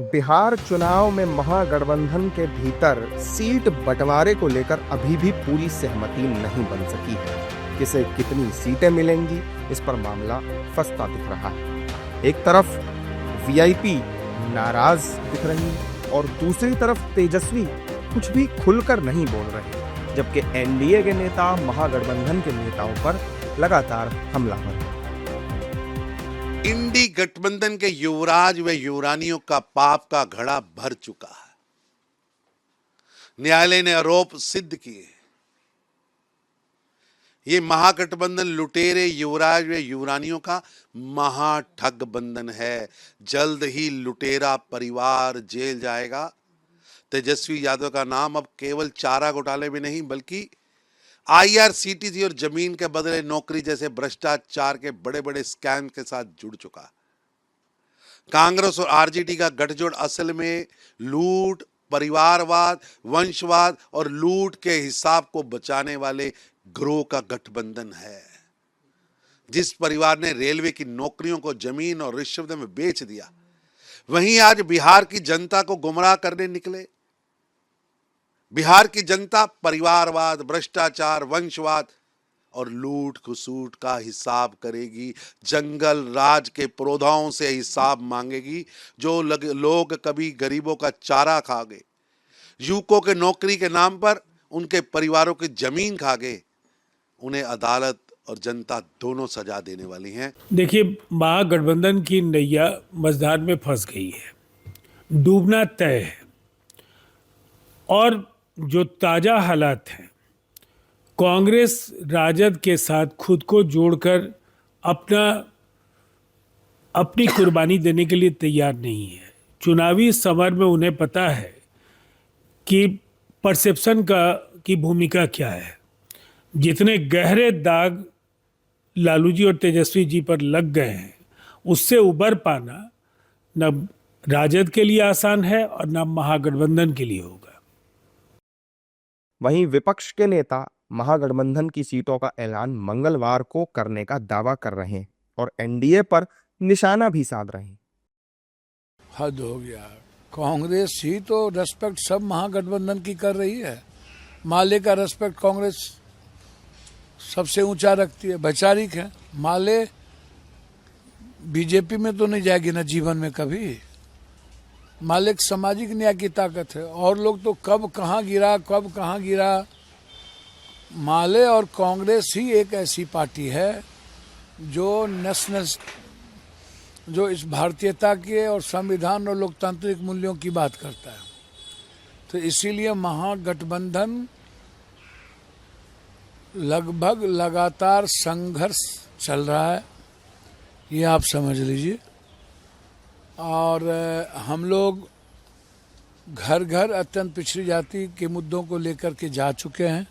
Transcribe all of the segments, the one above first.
बिहार चुनाव में महागठबंधन के भीतर सीट बंटवारे को लेकर अभी भी पूरी सहमति नहीं बन सकी है। किसे कितनी सीटें मिलेंगी, इस पर मामला फंसता दिख रहा है। एक तरफ वीआईपी नाराज दिख रही और दूसरी तरफ तेजस्वी कुछ भी खुलकर नहीं बोल रहे, जबकि एनडीए के नेता महागठबंधन के नेताओं पर लगातार हमलावर हैं। इंडी गठबंधन के युवराज व युवरानियों का पाप का घड़ा भर चुका है। न्यायालय ने आरोप सिद्ध किए। ये महागठबंधन लुटेरे युवराज व युवरानियों का महाठग बंधन है। जल्द ही लुटेरा परिवार जेल जाएगा। तेजस्वी यादव का नाम अब केवल चारा घोटाले में नहीं बल्कि आईआरसीटीसी और जमीन के बदले नौकरी जैसे भ्रष्टाचार के बड़े बड़े स्कैम के साथ जुड़ चुका। कांग्रेस और आरजेडी का गठजोड़ असल में लूट, परिवारवाद, वंशवाद और लूट के हिसाब को बचाने वाले गिरोह का गठबंधन है। जिस परिवार ने रेलवे की नौकरियों को जमीन और रिश्वत में बेच दिया, वहीं आज बिहार की जनता को गुमराह करने निकले। बिहार की जनता परिवारवाद, भ्रष्टाचार, वंशवाद और लूट खसूट का हिसाब करेगी। जंगल राज के पुरोधाओं से हिसाब मांगेगी। जो लोग कभी गरीबों का चारा खा गए, युवकों के नौकरी के नाम पर उनके परिवारों की जमीन खा गए, उन्हें अदालत और जनता दोनों सजा देने वाली हैं। देखिए, महागठबंधन की नैया मझधार में फंस गई है, डूबना तय है। और जो ताजा हालात हैं, कांग्रेस राजद के साथ खुद को जोड़कर अपनी कुर्बानी देने के लिए तैयार नहीं है। चुनावी समर में उन्हें पता है कि परसेप्शन की भूमिका क्या है। जितने गहरे दाग लालू जी और तेजस्वी जी पर लग गए हैं, उससे उबर पाना न राजद के लिए आसान है और न महागठबंधन के लिए होगा। वहीं विपक्ष के नेता महागठबंधन की सीटों का ऐलान मंगलवार को करने का दावा कर रहे हैं और एनडीए पर निशाना भी साध रहे हैं। हद हो गया। कांग्रेस ही तो रेस्पेक्ट सब महागठबंधन की कर रही है। माले का रेस्पेक्ट कांग्रेस सबसे ऊंचा रखती है। वैचारिक है। माले बीजेपी में तो नहीं जाएगी ना जीवन में कभी। माले सामाजिक न्याय की ताकत है। और लोग तो कब कहाँ गिरा। माले और कांग्रेस ही एक ऐसी पार्टी है जो नेशनल, जो इस भारतीयता के और संविधान और लोकतांत्रिक मूल्यों की बात करता है। तो इसीलिए महागठबंधन लगभग लगातार संघर्ष चल रहा है, ये आप समझ लीजिए। और हम लोग घर घर अत्यंत पिछड़ी जाति के मुद्दों को लेकर के जा चुके हैं।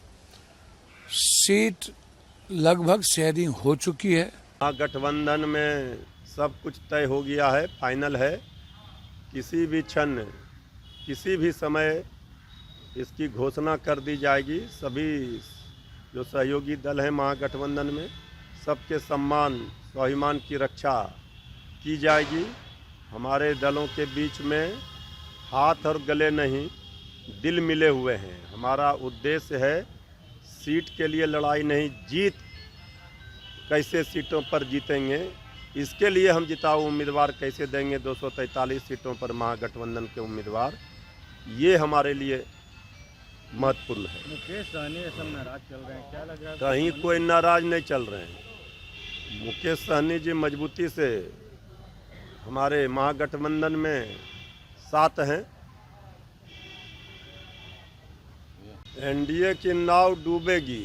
सीट लगभग शेयरिंग हो चुकी है। गठबंधन में सब कुछ तय हो गया है, फाइनल है। किसी भी क्षण, किसी भी समय इसकी घोषणा कर दी जाएगी। सभी जो सहयोगी दल हैं महागठबंधन में, सबके सम्मान स्वाभिमान की रक्षा की जाएगी। हमारे दलों के बीच में हाथ और गले नहीं, दिल मिले हुए हैं। हमारा उद्देश्य है सीट के लिए लड़ाई नहीं, जीत कैसे सीटों पर जीतेंगे, इसके लिए हम जिताऊ उम्मीदवार कैसे देंगे 243 सीटों पर महागठबंधन के उम्मीदवार, ये हमारे लिए महत्वपूर्ण है। मुकेश सहनी सब नाराज चल रहे हैं, क्या लग रहा है? कहीं कोई नाराज नहीं चल रहे हैं। मुकेश सहनी जी मजबूती से हमारे महागठबंधन में साथ हैं। एनडीए की नाव डूबेगी।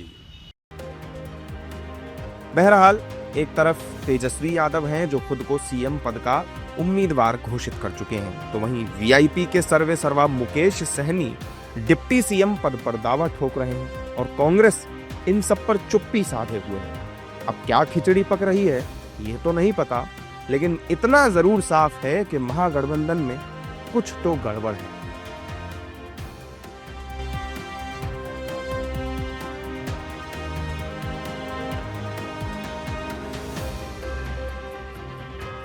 बहरहाल एक तरफ तेजस्वी यादव हैं जो खुद को सीएम पद का उम्मीदवार घोषित कर चुके हैं, तो वहीं वीआईपी के सर्वे सर्वा मुकेश सहनी डिप्टी सीएम पद पर दावा ठोक रहे हैं और कांग्रेस इन सब पर चुप्पी साधे हुए है। अब क्या खिचड़ी पक रही है ये तो नहीं पता, लेकिन इतना जरूर साफ है कि महागठबंधन में कुछ तो गड़बड़ है।